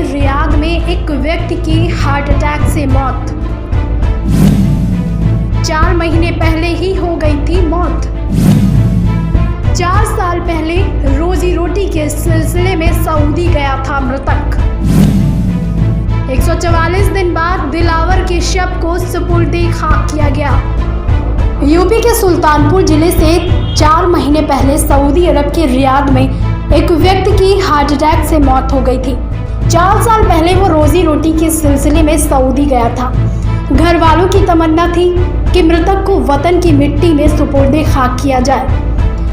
Riyadh में एक व्यक्ति की हार्ट अटैक से मौत। 4 महीने पहले ही हो गई थी मौत। 4 साल पहले रोजी रोटी के सिलसिले में सऊदी गया था मृतक। 144 दिन बाद दिलावर के शव को सुपुर्दे खाक किया गया। यूपी के सुल्तानपुर जिले से 4 महीने पहले सऊदी अरब के रियाद में एक व्यक्ति की हार्ट अटैक से मौत हो गई थी। 4 साल पहले वो रोजी रोटी के सिलसिले में सऊदी गया था। घर वालों की तमन्ना थी कि मृतक को वतन की मिट्टी में सुपुर्दे खाक किया जाए।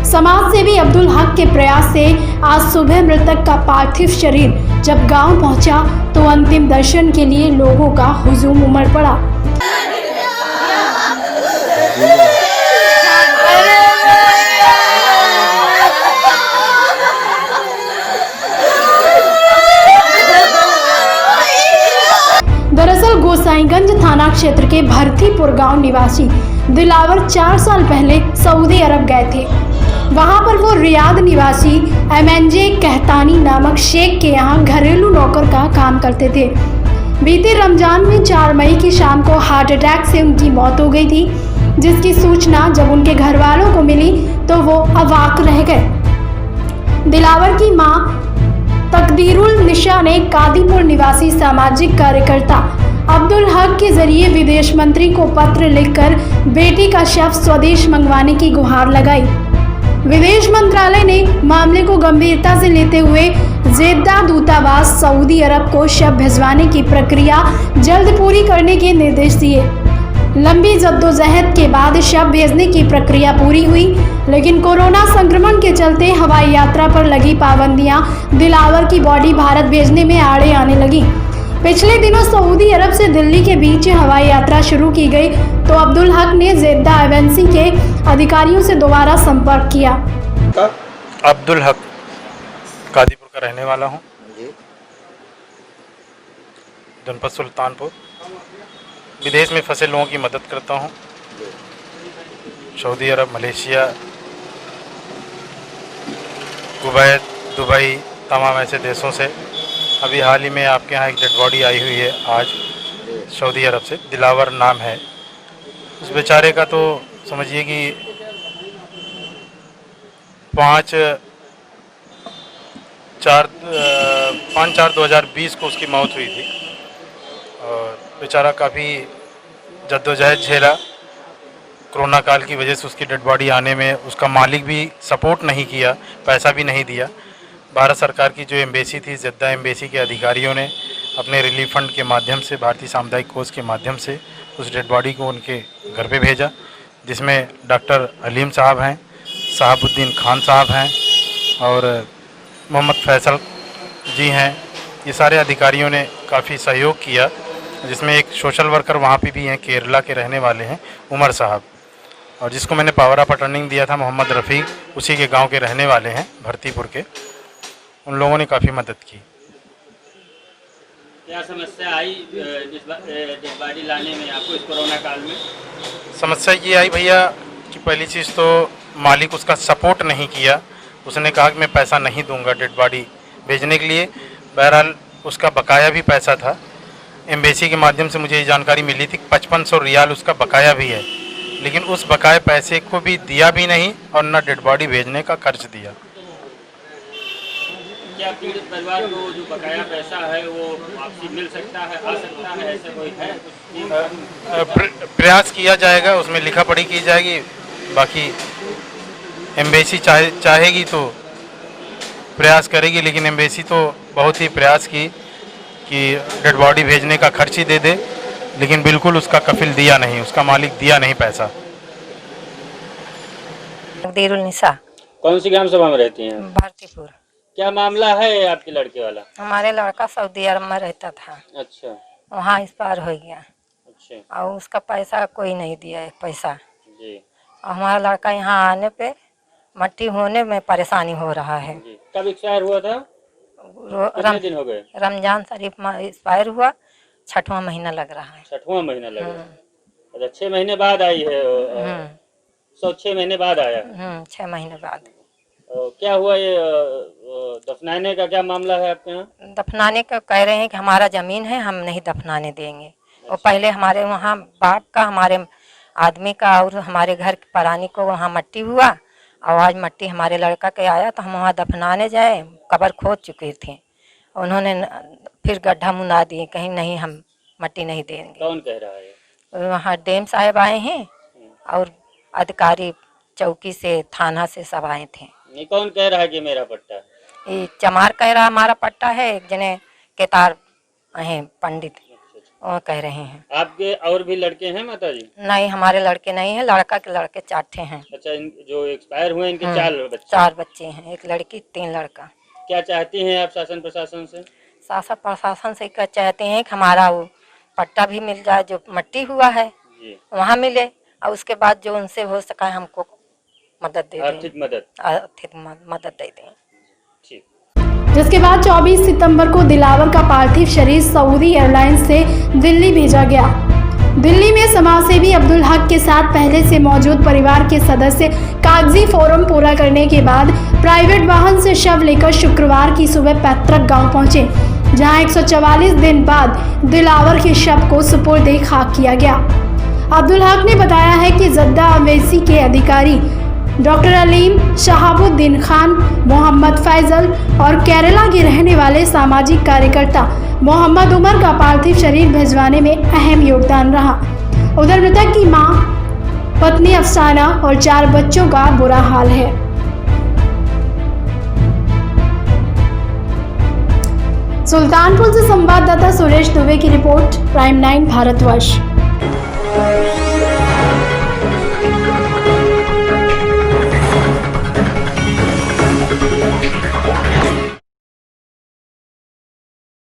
समाज सेवी अब्दुल हक के प्रयास से आज सुबह मृतक का पार्थिव शरीर जब गांव पहुंचा तो अंतिम दर्शन के लिए लोगों का हुजूम उमड़ पड़ा। दरअसल गोसाईगंज थाना क्षेत्र के भरतीपुर गांव निवासी दिलावर 4 साल पहले सऊदी अरब गए थे। वहां पर वो रियाद निवासी एमएनजे कहतानी नामक शेख के यहाँ घरेलू नौकर का काम करते थे। बीते रमजान में 4 मई की शाम को हार्ट अटैक से उनकी मौत हो गई थी, जिसकी सूचना जब उनके घर वालों को मिली तो वो अवाक रह गए। दिलावर की मां तकदीरुल निशा ने कादीपुर निवासी सामाजिक कार्यकर्ता अब्दुल हक के जरिए विदेश मंत्री को पत्र लिखकर बेटी का शव स्वदेश मंगवाने की गुहार लगाई। विदेश मंत्रालय ने मामले को गंभीरता से लेते हुए जेद्दा दूतावास सऊदी अरब को शव भिजवाने की प्रक्रिया जल्द पूरी करने के निर्देश दिए। लंबी जद्दोजहद के बाद शव भेजने की प्रक्रिया पूरी हुई, लेकिन कोरोना संक्रमण के चलते हवाई यात्रा पर लगी पाबंदियां दिलावर की बॉडी भारत भेजने में आड़े आने लगी। पिछले दिनों सऊदी अरब से दिल्ली के बीच हवाई यात्रा शुरू की गई तो अब्दुल हक ने जेद्दा एजेंसी के अधिकारियों से दोबारा संपर्क किया। अब्दुल हक कादीपुर का रहने वाला हूँ, जनपद सुल्तानपुर। विदेश में फंसे लोगों की मदद करता हूँ। सऊदी अरब, मलेशिया, कुवैत, दुबई, तमाम ऐसे देशों से। अभी हाल ही में आपके यहाँ एक डेड बॉडी आई हुई है आज सऊदी अरब से, दिलावर नाम है उस बेचारे का। तो समझिए कि 5/4/2020 को उसकी मौत हुई थी और बेचारा काफ़ी जद्दोजहद झेला। कोरोना काल की वजह से उसकी डेड बॉडी आने में उसका मालिक भी सपोर्ट नहीं किया, पैसा भी नहीं दिया। भारत सरकार की जो एम्बेसी थी, जेद्दा एम्बेसी के अधिकारियों ने अपने रिलीफ फंड के माध्यम से, भारतीय सामुदायिक कोष के माध्यम से उस डेड बॉडी को उनके घर पे भेजा, जिसमें डॉक्टर अलीम साहब हैं, साहबुद्दीन खान साहब हैं और मोहम्मद फैसल जी हैं। ये सारे अधिकारियों ने काफ़ी सहयोग किया, जिसमें एक सोशल वर्कर वहाँ पे भी हैं, केरला के रहने वाले हैं, उमर साहब, और जिसको मैंने पावर ऑफ अटर्निंग दिया था, मोहम्मद रफ़ीक, उसी के गांव के रहने वाले हैं, भरतीपुर के। उन लोगों ने काफ़ी मदद की। क्या समस्या आई इस बॉडी लाने में आपको इस कोरोना काल में? समस्या ये आई भैया कि पहली चीज़ तो मालिक उसका सपोर्ट नहीं किया। उसने कहा कि मैं पैसा नहीं दूंगा डेड बॉडी भेजने के लिए। बहरहाल उसका बकाया भी पैसा था। एम्बेसी के माध्यम से मुझे ये जानकारी मिली थी 5500 रियाल उसका बकाया भी है, लेकिन उस बकाया पैसे को भी दिया भी नहीं और न डेड बॉडी भेजने का खर्च दिया। क्या पीड़ित परिवार को जो बकाया पैसा है वो वापसी मिल सकता है, आ सकता है, ऐसा कोई है? प्रयास किया जाएगा, उसमें लिखा पढ़ी की जाएगी। बाकी एम्बेसी चाहेगी तो प्रयास करेगी, लेकिन एम्बेसी तो बहुत ही प्रयास की कि डेड बॉडी भेजने का खर्च ही दे दे, लेकिन बिल्कुल उसका कफिल दिया नहीं, उसका मालिक दिया नहीं पैसा। तकदीरुल निशा। कौन सी ग्राम सभा में रहती हैं? भरतीपुर। क्या मामला है आपके लड़के वाला? हमारे लड़का सऊदी अरब में रहता था, अच्छा वहाँ एक्सपायर हो गया अच्छा और उसका पैसा कोई नहीं दिया है पैसा। जी और हमारा लड़का यहाँ आने पे मट्टी होने में परेशानी हो रहा है। जी। कब एक्सपायर हुआ था? कितने दिन हो गए? रमजान शरीफ में एक्सपायर हुआ, 6वां महीना लग रहा है। 6वां महीना लग रहा है। अच्छा 6 महीने बाद आई है? 6 महीने बाद आया? 6 महीने बाद। क्या हुआ ये दफनाने का क्या मामला है आपके यहाँ? दफनाने का कह रहे हैं कि हमारा जमीन है, हम नहीं दफनाने देंगे। और पहले हमारे वहाँ बाप का, हमारे आदमी का और हमारे घर की परानी को वहाँ मट्टी हुआ और आज मट्टी हमारे लड़का के आया तो हम वहाँ दफनाने जाए, कब्र खोद चुके थे। उन्होंने फिर गड्ढा मुना दिए, कहीं नहीं हम मट्टी नहीं देंगे। कौन कह रहा है? वहाँ डीएम साहब आए हैं और अधिकारी चौकी से, थाना से सब आए थे। ये कौन कह रहा है कि मेरा पट्टा है? ये चमार कह रहा हमारा पट्टा है, एक जने केतार हैं पंडित, वो कह रहे हैं। आपके और भी लड़के हैं माता जी? नहीं, हमारे लड़के नहीं हैं, लड़का के लड़के 4 हैं। अच्छा, जो एक्सपायर हुए इनके 4 बच्चे हैं, एक लड़की 3 लड़का। क्या चाहती हैं आप शासन प्रशासन से? शासन प्रशासन से क्या चाहते हैं कि हमारा वो पट्टा भी मिल जाए, जो मट्टी हुआ है जी। वहाँ मिले, और उसके बाद जो उनसे हो सका हमको मदद दे दें, आर्थिक मदद दे दें। ठीक। जिसके बाद 24 सितंबर को दिलावर का पार्थिव शरीर सऊदी एयरलाइंस से दिल्ली भेजा गया। दिल्ली में समाजसेवी अब्दुल हक के साथ पहले से मौजूद परिवार के सदस्य कागजी फॉर्म पूरा करने के बाद प्राइवेट वाहन से शव लेकर शुक्रवार की सुबह पैतृक गांव पहुंचे, जहां 144 दिन बाद दिलावर के शव को सुपुर्द खाक किया गया। अब्दुल हक ने बताया है कि जद्दा अवेसी के अधिकारी डॉक्टर अलीम, शहाबुद्दीन खान, मोहम्मद फैजल और केरला के रहने वाले सामाजिक कार्यकर्ता मोहम्मद उमर का पार्थिव शरीर भिजवाने में अहम योगदान रहा। उधर मृतक की मां, पत्नी अफसाना और 4 बच्चों का बुरा हाल है। सुल्तानपुर से संवाददाता सुरेश दुबे की रिपोर्ट, प्राइम 9 भारतवर्ष।